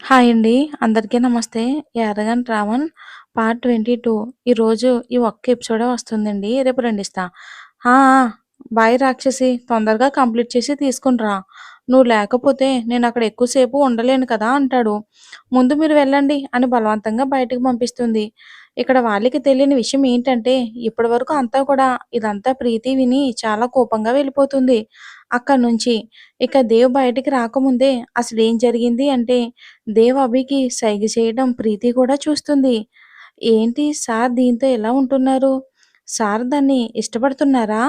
Hi అండి. అందరికీ నమస్తే. 'యారగాన్ ట్రావెన్' పార్ట్ 22 ఈరోజు ఈ ఒక్క ఎపిసోడే వస్తుందండి. రేపు రెండిస్తా. ఆ! ఆ! బాయ్ రాక్షసి తొందరగా కంప్లీట్ చేసి తీసుకొని రా. నువ్వు లేకపోతే నేనక్కడ ఎక్కువ సేపు ఉండలేను కదా! అంటాడు. ముందు మీరు వెళ్ళండి అని బలవంతంగా బయటకు పంపిస్తుంది. ఇక్కడ వాళ్ళకి తెలియని విషయం ఏంటంటే ఇప్పటివరకు అంతా కూడా ఇదంతా ప్రీతి విని చాలా కోపంగా వెళ్ళిపోతుంది. అక్కడి నుంచి ఇక దేవ్ బయటికి రాకముందే అసలేం జరిగింది అంటే దేవ్ అభికి సైగ చేయడం ప్రీతి కూడా చూస్తుంది. ఏంటి సార్ దీంతో ఎలా ఉంటున్నారు? సార్ దాన్ని ఇష్టపడుతున్నారా?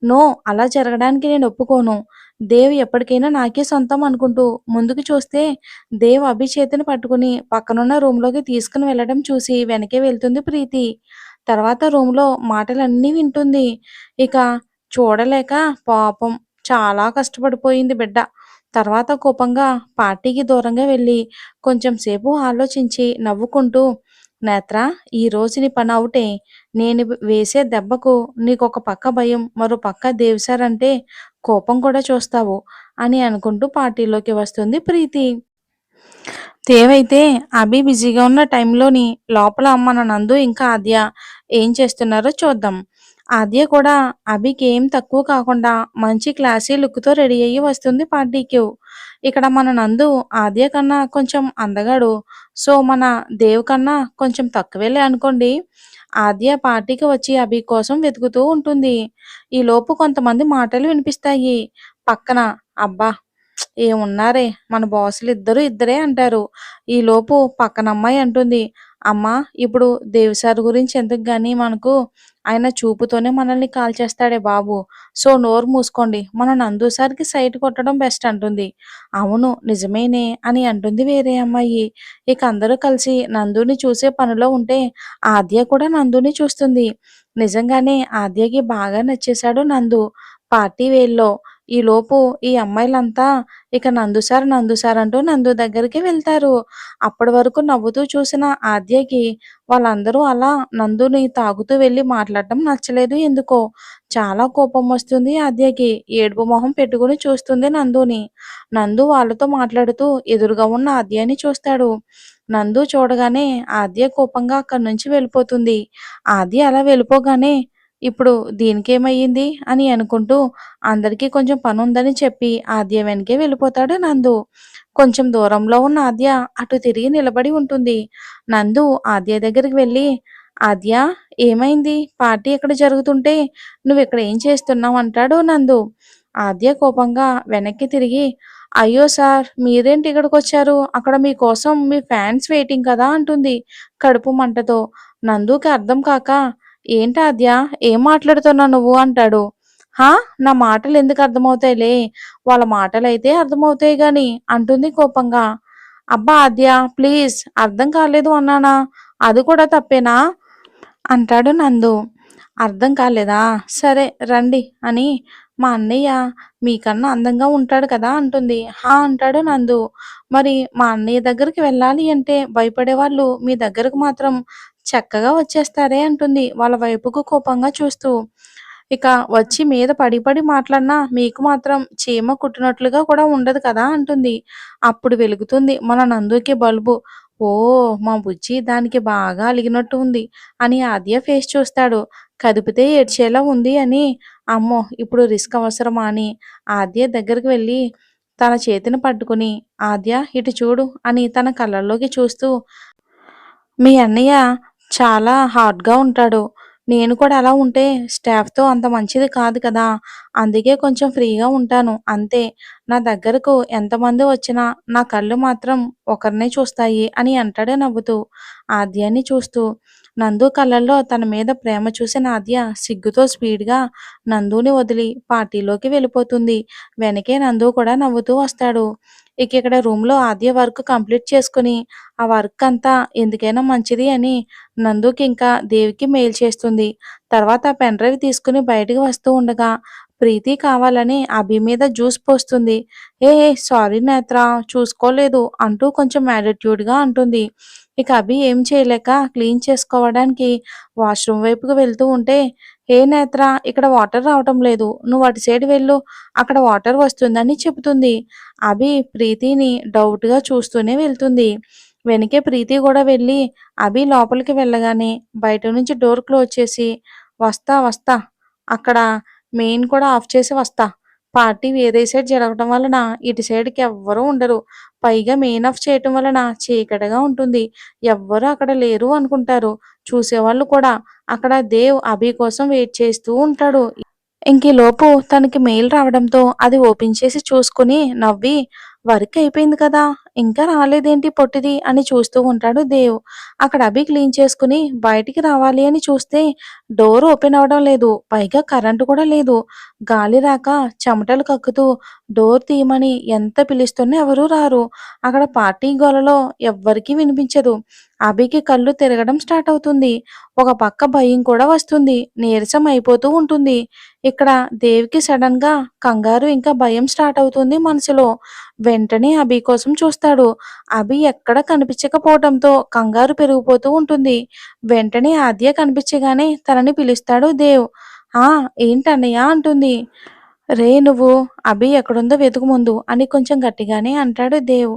నో! అలా జరగడానికి నేను ఒప్పుకోను. దేవ్ ఎప్పటికైనా నాకే సొంతం అనుకుంటూ ముందుకు చూస్తే దేవ్ అభి చేతిని పట్టుకుని పక్కనున్న రూమ్‌లోకి తీసుకొని వెళ్ళడం చూసి వెనకే వెళ్తుంది ప్రీతి. తర్వాత రూమ్‌లో మాటలన్నీ వింటుంది. ఇక చూడలేక పాపం చాలా కష్టపడిపోయింది బిడ్డ. తర్వాత కోపంగా పార్టీకి దూరంగా వెళ్ళి కొంచెం సేపు ఆలోచించి నవ్వుకుంటూ నేత్ర ఈరోజు నీ పని అవుటే. నేను వేసే దెబ్బకు నీకొక పక్క భయం, మరో పక్క దేవ్ సార్ అంటే కోపం కూడా చూస్తావు అని అనుకుంటూ పార్టీలోకి వస్తుంది ప్రీతి. దేవైతే అభి బిజీగా ఉన్న టైంలోని లోపల మన నందు ఇంకా ఆద్య ఏం చేస్తున్నారో చూద్దాం. ఆద్య కూడా అభికి ఏం తక్కువ కాకుండా మంచి క్లాసీ లుక్‌తో రెడీ అయ్యి వస్తుంది పార్టీకి. ఇక్కడ మన నందు ఆద్య కన్నా కొంచెం అందగాడు. సో, మన దేవ్ కన్నా కొంచెం తక్కువేలే అనుకోండి. ఆద్య పార్టీకి వచ్చి అభి కోసం వెతుకుతూ ఉంటుంది. ఈలోపు కొంతమంది మాటలు వినిపిస్తాయి. పక్కన అబ్బా! ఏమున్నారే మన బాసులిద్దరూ ఇద్దరే అంటారు. ఈలోపు పక్కనమ్మాయి అంటుంది. అమ్మా! ఇప్పుడు దేవి సార్ గురించి ఎందుకు గాని మనకు ఆయన చూపుతోనే మనల్ని కాల్చేస్తాడే బాబు. సో, నోరు మూసుకోండి. మన నందు సార్‌కి సైట్ కొట్టడం బెస్ట్ అంటుంది. అవును నిజమేనే అని అంటుంది వేరే అమ్మాయి. ఇక అందరూ కలిసి నందుని చూసే పనిలో ఉంటే ఆద్య కూడా నందుని చూస్తుంది. నిజంగానే ఆద్యకి బాగా నచ్చేసాడు నందు. పార్టీ వేళలో. ఈలోపు ఈ అమ్మాయిలంతా ఇక నందు సార్ అంటూ నందు దగ్గరికి వెళ్తారు. అప్పటి వరకు నవ్వుతూ చూసిన ఆద్యకి వాళ్ళందరూ అలా నందుని తాగుతూ వెళ్లి మాట్లాడటం నచ్చలేదు ఎందుకో. చాలా కోపం వస్తుంది ఆద్యకి. ఏడుపు మొహం పెట్టుకుని చూస్తుంది నందుని. నందు వాళ్ళతో మాట్లాడుతూ ఎదురుగా ఉన్న ఆద్యని చూస్తాడు. నందు చూడగానే ఆద్య కోపంగా అక్కడి నుంచి వెళ్ళిపోతుంది. ఆద్య అలా వెళ్ళిపోగానే ఇప్పుడు దీనికేమయ్యింది అని అనుకుంటూ అందరికీ కొంచెం పనుందని చెప్పి ఆద్య వెనకే వెళ్ళిపోతాడు నందు. కొంచెం దూరంలో ఉన్న ఆద్య అటు తిరిగి నిలబడి ఉంటుంది. నందు ఆద్య దగ్గరికి వెళ్ళి, "ఆద్య ఏమైంది? పార్టీ ఇక్కడ జరుగుతుంటే నువ్విక్కడ ఏం చేస్తున్నావు?" అంటాడు నందు. ఆద్య కోపంగా వెనక్కి తిరిగి, "అయ్యో సార్! మీరేంటి ఇక్కడికొచ్చారు? అక్కడ మీకోసం మీ ఫ్యాన్స్ వెయిటింగ్ కదా!" అంటుంది కడుపు మంటతో. నందుకి అర్థం కాక, "ఏంటాద్య ఏం మాట్లాడుతున్నావు నువ్వు?" అంటాడు. హా! నా మాటలెందుకు అర్థమవుతాయిలే. వాళ్ళ మాటలైతే అర్థమవుతాయి గాని అంటుంది కోపంగా. అబ్బా ఆద్య ప్లీజ్ అర్థం కాలేదు అన్నానా? అది కూడా తప్పేనా? అంటాడు నందు. అర్థం కాలేదా? సరే రండి అని మా అన్నయ్య మీకన్నా అందంగా ఉంటాడు కదా! అంటుంది. హా! అంటాడు నందు. మరి మా అన్నయ్య దగ్గరికి వెళ్ళాలి అంటే భయపడేవాళ్ళు మీ దగ్గరకు మాత్రం చక్కగా వచ్చేస్తారే అంటుంది వాళ్ళ వైపుకు కోపంగా చూస్తూ. ఇక వచ్చి మీద పడి పడి మాట్లాడినా మీకు మాత్రం చీమ కుట్టినట్లుగా కూడా ఉండదు కదా! అంటుంది. అప్పుడు వెలుగుతుంది మన నందుకి బల్బు. ఓహ్! మా బుజ్జి దానికి బాగా అలిగినట్టు ఉంది అని ఆద్య ఫేస్ చూస్తాడు. కదిపితే ఏడ్చేలా ఉంది అని, అమ్మో! ఇప్పుడు రిస్క్ అవసరమా అని ఆద్య దగ్గరికి వెళ్ళి తన చేతిని పట్టుకుని, "ఆద్య ఇటు చూడు" అని తన కళ్ళల్లోకి చూస్తూ మీ అన్నయ్య చాలా హార్డ్‌గా ఉంటాడు. నేను కూడా అలా ఉంటే స్టాఫ్‌తో అంత మంచిది కాదు కదా! అందుకే కొంచెం ఫ్రీగా ఉంటాను అంతే. నా దగ్గరకు ఎంతమంది వచ్చినా నా కళ్ళు మాత్రం ఒకరినే చూస్తాయి అని అంటాడు నవ్వుతూ. ఆద్యాని చూస్తూ. నందు కళ్ళల్లో తన మీద ప్రేమ చూసిన ఆద్య సిగ్గుతో స్పీడ్‌గా నందుని వదిలి పార్టీలోకి వెళ్ళిపోతుంది. వెనకే నందు కూడా నవ్వుతూ వస్తాడు. ఇక ఇక్కడ రూమ్‌లో ఆద్య వర్క్ కంప్లీట్ చేసుకొని ఆ వర్క్ అంతా ఎందుకైనా మంచిది అని నందుకి ఇంకా దేవికి మెయిల్ చేస్తుంది. తర్వాత పెన్ డ్రైవ్ తీసుకుని బయటికి వస్తూ ఉండగా ప్రీతి కావాలని అభి మీద జ్యూస్ పోస్తుంది. ఏ సారీ నేత్ర చూసుకోలేదు అంటూ కొంచెం యాటిట్యూడ్‌గా అంటుంది. ఇక అభి ఏం చేయలేక క్లీన్ చేసుకోవడానికి వాష్‌రూమ్ వైపుకు వెళ్తూ ఉంటే "ఏ నేత్ర ఇక్కడ వాటర్ రావటం లేదు. నువ్వు అటు సైడ్ వెళ్ళు. అక్కడ వాటర్ వస్తుందని" చెబుతుంది. అభి ప్రీతిని డౌట్‌గా చూస్తూనే వెళ్తుంది. వెనకే ప్రీతి గూడా వెళ్ళి అభి లోపలికి వెళ్ళగానే బయట నుంచి డోర్ క్లోజ్ చేసి, "వస్తా, వస్తా. అక్కడ మెయిన్ కూడా ఆఫ్ చేసి వస్తా. పార్టీ వేరే సైడ్ జరగటం వలన ఇటు సైడ్‌కి ఎవ్వరూ ఉండరు. పైగా మెయిన్ ఆఫ్ చేయటం వలన చీకటిగా ఉంటుంది. ఎవ్వరు అక్కడ లేరు అనుకుంటారు. చూసేవాళ్ళు కూడా. అక్కడ దేవ్ అభి కోసం వెయిట్ చేస్తూ ఉంటాడు. ఇంకీలోపు తనకి మెయిల్ రావడంతో అది ఓపెన్ చేసి చూసుకొని నవ్వి, "వర్క్ అయిపోయింది కదా! ఇంకా రాలేదేంటి పొట్టిది" అని చూస్తూ ఉంటాడు దేవ్. అక్కడ అభి క్లీన్ చేసుకొని బయటికి రావాలి అని చూస్తే డోర్ ఓపెన్ అవ్వడం లేదు. పైగా కరెంట్ కూడా లేదు. గాలి రాక చెమటలు కక్కుతూ డోర్ తీయమని ఎంత పిలుస్తున్నా ఎవరూ రారు. అక్కడ పార్టీ గోలలో ఎవ్వరికీ వినిపించదు. అభికి కళ్ళు తిరగడం స్టార్ట్ అవుతుంది. ఒక పక్క భయం కూడా వస్తుంది. నీరసం అయిపోతూ ఉంటుంది. ఇక్కడ దేవికి సడన్‌గా కంగారు ఇంకా భయం స్టార్ట్ అవుతుంది మనసులో. వెంటనే అభి కోసం చూస్తాడు. అభి ఎక్కడ కనిపించకపోవడంతో కంగారు పెరిగిపోతూ ఉంటుంది. వెంటనే ఆద్య కనిపించగానే తనని పిలుస్తాడు దేవ్. "ఆ! ఏంటన్నయ్య" అంటుంది. "రేయ్ నువ్వు అభి ఎక్కడుందో వెతుకు ముందు" అని కొంచెం గట్టిగానే అంటాడు దేవ్.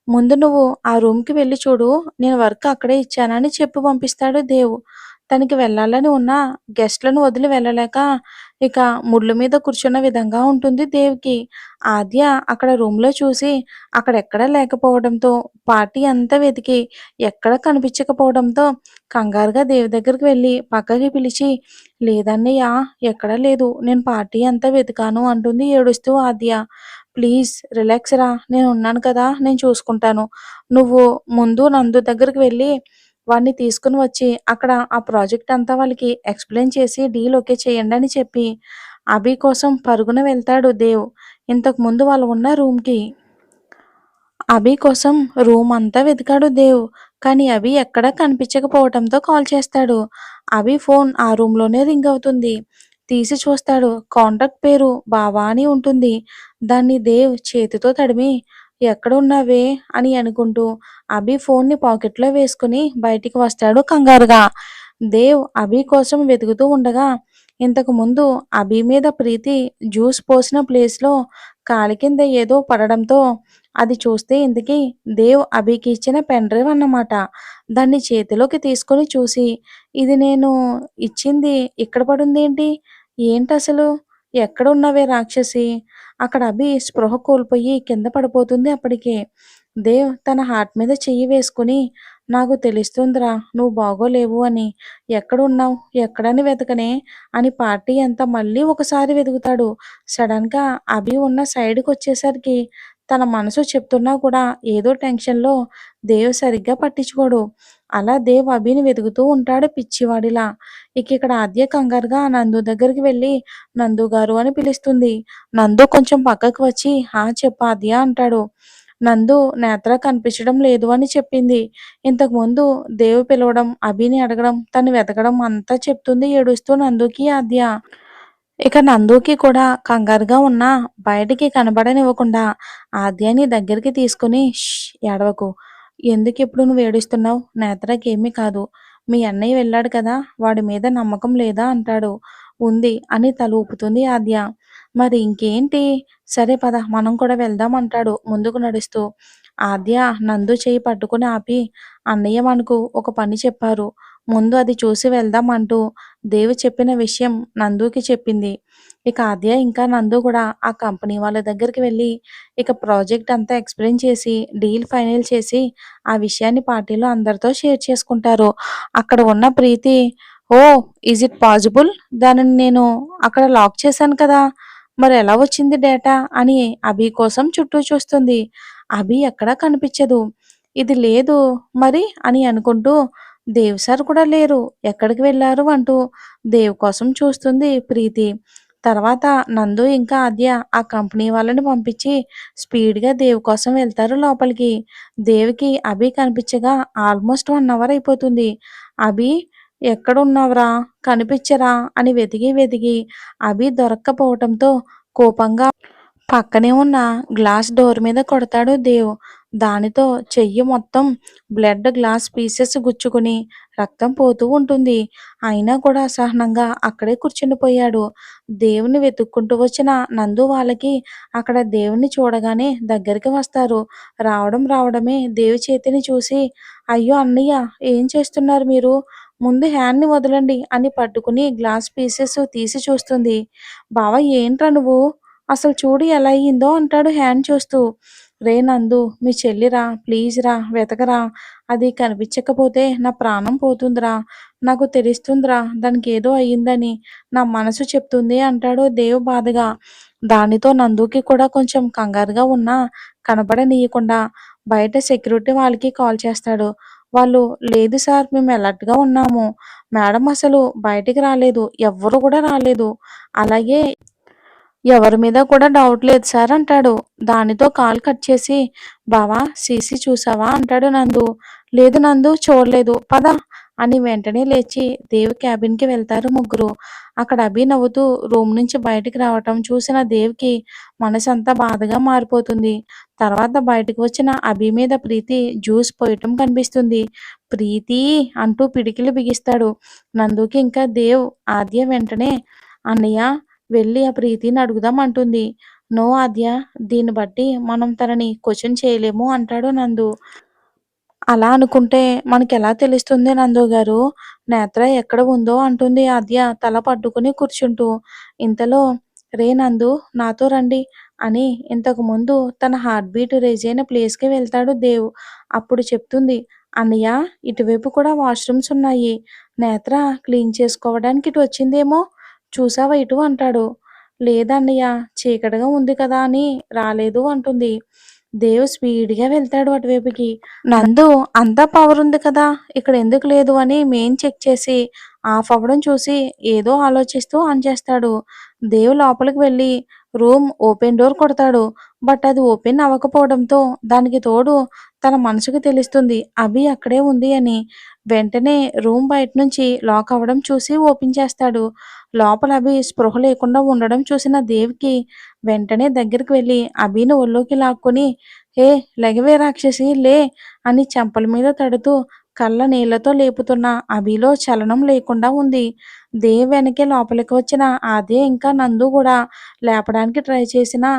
"ముందు నువ్వు ఆ రూమ్‌కి వెళ్లి చూడు. నేను వర్క్ అక్కడే ఇచ్చానని" చెప్పి పంపిస్తాడు దేవ్. తనకి వెళ్ళాలని ఉన్నా గెస్ట్‌లను వదిలి వెళ్ళలేక ఇక ముళ్ళు మీద కూర్చున్న విధంగా ఉంటుంది దేవ్‌కి. ఆద్య అక్కడ రూమ్‌లో చూసి అక్కడెక్కడా లేకపోవడంతో పార్టీ అంతా వెతికి ఎక్కడా కనిపించకపోవడంతో కంగారుగా దేవ్ దగ్గరికి వెళ్లి పక్కకి పిలిచి, "లేదన్నయ్య, ఎక్కడా లేదు. నేను పార్టీ అంతా వెతికాను" అంటుంది ఏడుస్తూ ఆద్య. "ప్లీజ్ రిలాక్స్ రా. నేనున్నాను కదా! నేను చూసుకుంటాను. నువ్వు ముందు నందు దగ్గరికి వెళ్లి వాడిని తీసుకొని వచ్చి అక్కడ ఆ ప్రాజెక్ట్ అంతా వాళ్ళకి ఎక్స్‌ప్లెయిన్ చేసి డీల్ ఓకే చేయండి" అని చెప్పి అభి కోసం పరుగున వెళ్తాడు దేవ్. ఇంతకుముందు వాళ్ళు ఉన్న రూమ్‌కి. అభి కోసం రూమంతా వెతికాడు దేవ్. కానీ అభి ఎక్కడా కనిపించకపోవటంతో కాల్ చేస్తాడు. అభి ఫోన్ ఆ రూమ్‌లోనే రింగ్ అవుతుంది. తీసి చూస్తాడు. కాంటాక్ట్ పేరు బావ అని ఉంటుంది. దాన్ని దేవ్ చేతితో తడిమి "ఎక్కడున్నావే" అని అనుకుంటూ అభి ఫోన్‌ని పాకెట్‌లో వేసుకొని బయటికి వస్తాడు కంగారుగా. దేవ్ అభి కోసం వెతుకుతూ ఉండగా ఇంతకుముందు అభి మీద ప్రీతి జ్యూస్ పోసిన ప్లేస్‌లో కాలి కింద ఏదో పడడంతో అది చూస్తే ఇంతకీ దేవ్ అభికి ఇచ్చిన పెన్ డ్రైవ్ అన్నమాట. దాన్ని చేతిలోకి తీసుకొని చూసి, "ఇది నేను ఇచ్చింది ఇక్కడ పడుందేంటి? ఏంటసలు? ఎక్కడున్నావే రాక్షసి?" అక్కడ అభి స్పృహ కోల్పోయి కింద పడిపోతుంది అప్పటికే. దేవ్ తన హార్ట్ మీద చెయ్యి వేసుకొని, "నాకు తెలుస్తుందిరా నువ్వు బాగోలేవు అని. ఎక్కడున్నావు? ఎక్కడని వెతకనే" అని పార్టీ అంతా మళ్ళీ ఒకసారి వెతుకుతాడు. సడెన్‌గా అభి ఉన్న సైడ్‌కొచ్చేసరికి తన మనసు చెప్తున్నా కూడా ఏదో టెన్షన్‌లో దేవ్ సరిగ్గా పట్టించుకోడు. అలా దేవ్ అభిని వెతుకుతూ ఉంటాడు పిచ్చివాడిలా. ఇక్కడ ఆద్య కంగారుగా నందు దగ్గరికి వెళ్ళి "నందు గారు" అని పిలుస్తుంది. నందు కొంచెం పక్కకు వచ్చి "ఆ! చెప్పు ఆద్య" అంటాడు. నందు నేత్ర కనిపించడం లేదు అని చెప్పింది. ఇంతకుముందు దేవ్ పిలవడం, అభిని అడగడం, తను వెతకడం అంతా చెప్తుంది ఏడుస్తూ నందుకి ఆద్య. ఇక నందుకి కూడా కంగారుగా ఉన్నా బయటికి కనబడనివ్వకుండా ఆద్యాని దగ్గరికి తీసుకుని ఏడవకు. ఎందుకిప్పుడు నువ్వు ఏడుస్తున్నావు? నేత్రకేమీ కాదు. మీ అన్నయ్య వెళ్ళాడు కదా! వాడి మీద నమ్మకం లేదా అంటాడు. ఉంది అని తల ఊపుతుంది ఆద్య. మరి ఇంకేంటి? సరే పద మనం కూడా వెళ్దాం అంటాడు ముందుకు నడుస్తూ. ఆద్య నందు చెయ్యి పట్టుకుని ఆపి అన్నయ్య మనకు ఒక పని చెప్పారు. ముందు అది చూసి వెళ్దాం అంటూ దేవి చెప్పిన విషయం నందుకి చెప్పింది. ఇక ఆద్య ఇంకా నందు కూడా ఆ కంపెనీ వాళ్ళ దగ్గరికి వెళ్ళి ఇక ప్రాజెక్ట్ అంతా ఎక్స్‌ప్లెయిన్ చేసి డీల్ ఫైనల్ చేసి ఆ విషయాన్ని పార్టీలో అందరితో షేర్ చేసుకుంటారు. అక్కడ ఉన్న Preethi, "oh! Is it possible? దానిని నేను అక్కడ లాక్ చేశాను కదా! మరెలా వచ్చింది డేటా?" అని అభి కోసం చుట్టూ చూస్తుంది. అభి ఎక్కడా కనిపించదు. "ఇది లేదు మరి" అని అనుకుంటూ దేవ్ సార్ కూడా లేరు. ఎక్కడికి వెళ్లారు అంటూ దేవ్ కోసం చూస్తుంది ప్రీతి. తర్వాత నందు ఇంకా ఆద్య ఆ కంపెనీ వాళ్ళని పంపించి స్పీడ్‌గా దేవ్ కోసం వెళ్తారు లోపలికి. దేవ్‌కి అభి కనిపించగా ఆల్మోస్ట్ 1 అవర్ అయిపోతుంది. "అభి ఎక్కడున్నావురా? కనిపించరా?" అని వెతికి వెతికి అభి దొరక్కపోవటంతో కోపంగా పక్కనే ఉన్న గ్లాస్ డోర్ మీద కొడతాడు దేవ్. దానితో చెయ్యి మొత్తం బ్లడ్ గ్లాస్ పీసెస్ గుచ్చుకుని రక్తం పోతూ ఉంటుంది. అయినా కూడా అసహనంగా అక్కడే కూర్చుండిపోయాడు. దేవుడిని వెతుక్కుంటూ వచ్చిన నందు వాళ్ళకి అక్కడ దేవుడిని చూడగానే దగ్గరికి వస్తారు. రావడమే దేవి చేతిని చూసి, "అయ్యో! అన్నయ్య ఏం చేస్తున్నారు మీరు? ముందు హ్యాండ్‌ని వదలండి" అని పట్టుకుని గ్లాస్ పీసెస్ తీసి చూస్తుంది. "బావ ఏంట్రా నువ్వు? అసలు చూడు ఎలా అయ్యిందో" అంటాడు హ్యాండ్ చూస్తూ. "రేయ్ నందు మీ చెల్లిరా ప్లీజ్ రా వెతకరా. అది కనిపించకపోతే నా ప్రాణం పోతుందిరా. నాకు తెలుస్తుందిరా దానికేదో అయ్యిందని. నా మనసు చెప్తుంది" అంటాడు దేవ్ బాధగా. దానితో నందుకి కూడా కొంచెం కంగారుగా ఉన్నా కనపడనీయకుండా బయట సెక్యూరిటీ వాళ్ళకి కాల్ చేస్తాడు. వాళ్ళు "లేదు సార్ మేము అలర్ట్‌గా ఉన్నాము. మేడం అసలు బయటికి రాలేదు. ఎవ్వరు కూడా రాలేదు. అలాగే ఎవరి మీద కూడా డౌట్ లేదు సార్" అంటాడు. దానితో కాల్ కట్ చేసి "బావా సీసీ చూసావా?" అంటాడు నందు. "లేదు నందు చూడలేదు. పద" అని వెంటనే లేచి దేవ్ క్యాబిన్‌కి వెళ్తారు ముగ్గురు. అక్కడ అభి నవ్వుతూ రూమ్ నుంచి బయటికి రావటం చూసిన దేవ్‌కి మనసంతా బాధగా మారిపోతుంది. తర్వాత బయటకు వచ్చిన అభి మీద ప్రీతి జ్యూస్ పోయటం కనిపిస్తుంది. "ప్రీతి" అంటూ పిడికిలి బిగిస్తాడు. నందుకి ఇంకా దేవ్ ఆద్య వెంటనే "అన్నయ్య వెళ్ళి ఆ ప్రీతిని అడుగుదాం" అంటుంది. "నో ఆద్య, దీన్ని బట్టి మనం తనని క్వెషన్ చేయలేము" అంటాడు నందు. "అలా అనుకుంటే మనకెలా తెలుస్తుంది నందుగారు? నేత్ర ఎక్కడ ఉందో" అంటుంది ఆద్య తల పట్టుకుని కూర్చుంటూ. ఇంతలో "రే నందు నాతో రండి" అని ఇంతకుముందు తన హార్ట్ బీట్ రైజ్ అయిన ప్లేస్‌కి వెళ్తాడు దేవ్. అప్పుడు చెప్తుంది, "అన్నయ్య ఇటువైపు కూడా వాష్‌రూమ్స్ ఉన్నాయి. నేత్ర క్లీన్ చేసుకోవడానికి ఇటు వచ్చిందేమో చూసావా ఇటు" అంటాడు. "లేదన్నయ్య చీకటిగా ఉంది కదా అని రాలేదు" అంటుంది. దేవ్ స్పీడ్‌గా వెళ్తాడు అటువైపుకి. నందు అంతా పవర్ ఉంది కదా! ఇక్కడ ఎందుకు లేదు అని మెయిన్ చెక్ చేసి ఆఫ్ అవ్వడం చూసి ఏదో ఆలోచిస్తూ ఆన్ చేస్తాడు. దేవ్ లోపలికి వెళ్ళి రూమ్ ఓపెన్ డోర్ కొడతాడు. బట్ అది ఓపెన్ అవ్వకపోవడంతో దానికి తోడు తన మనసుకి తెలుస్తుంది అభి అక్కడే ఉంది అని. వెంటనే రూమ్ బయట నుంచి లాక్ అవ్వడం చూసి ఓపెన్ చేస్తాడు. లోపల అభి స్పృహ లేకుండా ఉండడం చూసిన దేవ్‌కి వెంటనే దగ్గరికి వెళ్ళి అభిని ఒళ్ళోకి లాక్కొని "హే లెగవే రాక్షసి లే" అని చెంపల మీద తడుతూ కళ్ళ నీళ్లతో లేపుతున్న అభిలో చలనం లేకుండా ఉంది. దేవ్ వెనకే లోపలికి వచ్చిన ఆద్య ఇంకా నందు కూడా లేపడానికి ట్రై చేసినా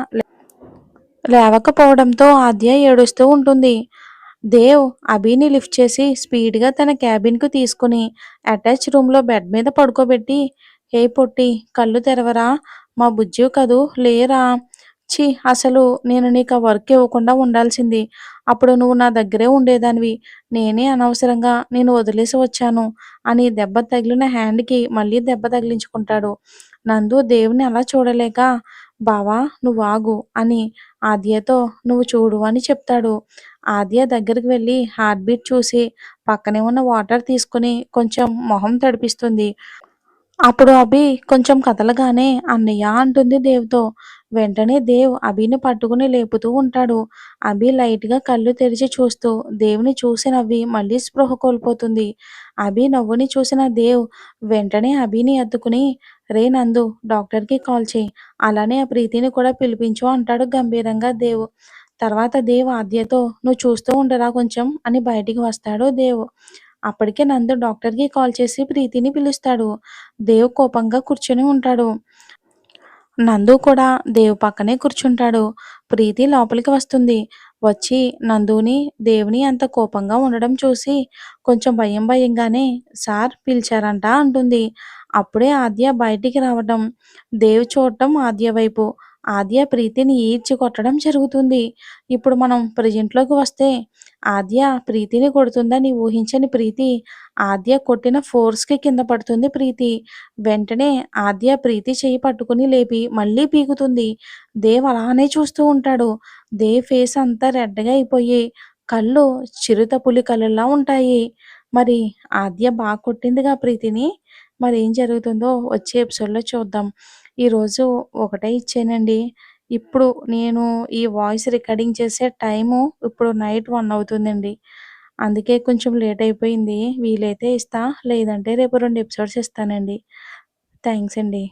లేవకపోవడంతో ఆద్య ఏడుస్తూ ఉంటుంది. దేవ్ అభిని లిఫ్ట్ చేసి స్పీడ్‌గా తన క్యాబిన్‌కు తీసుకుని అటాచ్ రూమ్‌లో బెడ్ మీద పడుకోబెట్టి "హే పొట్టి కళ్ళు తెరవరా మా బుజ్జివి కదూ లేరా! ఛీ అసలు నేను నీకా వర్క్ ఇవ్వకుండా ఉండాల్సింది. అప్పుడు నువ్వు నా దగ్గరే ఉండేదానివి. నేనే అనవసరంగా నిన్ను వదిలేసి వచ్చాను" అని దెబ్బ తగిలిన హ్యాండ్‌కి మళ్ళీ దెబ్బ తగిలించుకుంటాడు. నందు దేవుడిని అలా చూడలేక "బావా నువ్వాగు" అని ఆద్యతో "నువ్వు చూడు" అని చెప్తాడు. ఆద్య దగ్గరికి వెళ్ళి హార్ట్ బీట్ చూసి పక్కనే ఉన్న వాటర్ తీసుకొని కొంచెం మొహం తడిపిస్తుంది. అప్పుడు అభి కొంచెం కదలగానే "అన్నయ్య" అంటుంది దేవ్‌తో. వెంటనే దేవ్ అభిని పట్టుకుని లేపుతూ ఉంటాడు. అభి లైట్‌గా కళ్ళు తెరిచి చూస్తూ దేవ్‌ని చూసి నవ్వి మళ్ళీ స్పృహ కోల్పోతుంది. అభి నవ్వుని చూసిన దేవ్ వెంటనే అభిని ఎత్తుకుని "రేయ్ నందు డాక్టర్‌కి కాల్ చెయ్. అలానే ఆ ప్రీతిని కూడా పిలిపించు" అంటాడు గంభీరంగా దేవ్. తర్వాత దేవ్ ఆద్యతో "నువ్వు చూస్తూ ఉండరా కొంచెం" అని బయటికి వస్తాడు దేవ్. అప్పటికే నందు డాక్టర్‌కి కాల్ చేసి ప్రీతిని పిలుస్తాడు. దేవ్ కోపంగా కూర్చొని ఉంటాడు. నందు కూడా దేవ్ పక్కనే కూర్చుంటాడు. ప్రీతి లోపలికి వస్తుంది. వచ్చి నందుని, దేవ్‌ని అంత కోపంగా ఉండడం చూసి కొంచెం భయంగానే "సార్ పిలిచారంట" అంటుంది. అప్పుడే ఆద్య బయటికి రావడం, దేవ్ చూడటం ఆద్య వైపు. ఆద్య ప్రీతిని ఈడ్చి కొట్టడం జరుగుతుంది. ఇప్పుడు మనం ప్రెజెంట్‌లోకి వస్తే ఆద్య ప్రీతిని కొడుతుందని ఊహించని ప్రీతి ఆద్య కొట్టిన ఫోర్స్‌కి కింద పడుతుంది ప్రీతి. వెంటనే ఆద్య ప్రీతి చెయ్యి పట్టుకుని లేపి మళ్ళీ పీకుతుంది. దేవ్ అలానే చూస్తూ ఉంటాడు. దేవ్ ఫేస్ అంతా రెడ్‌గా అయిపోయి కళ్ళు చిరుతపులి కళ్ళులా ఉంటాయి. మరి ఆద్య కొట్టిందిగా ప్రీతిని. మరేం జరుగుతుందో వచ్చే ఎపిసోడ్‌లో చూద్దాం. ఈరోజు ఒకటే ఇచ్చానండి. ఇప్పుడు నేను ఈ వాయిస్ రికార్డింగ్ చేసే టైము ఇప్పుడు నైట్ 1 అవుతుందండి. అందుకే కొంచెం లేట్ అయిపోయింది. వీలైతే ఇస్తా. లేదంటే రేపు 2 ఎపిసోడ్స్ ఇస్తానండి. థాంక్స్ అండి.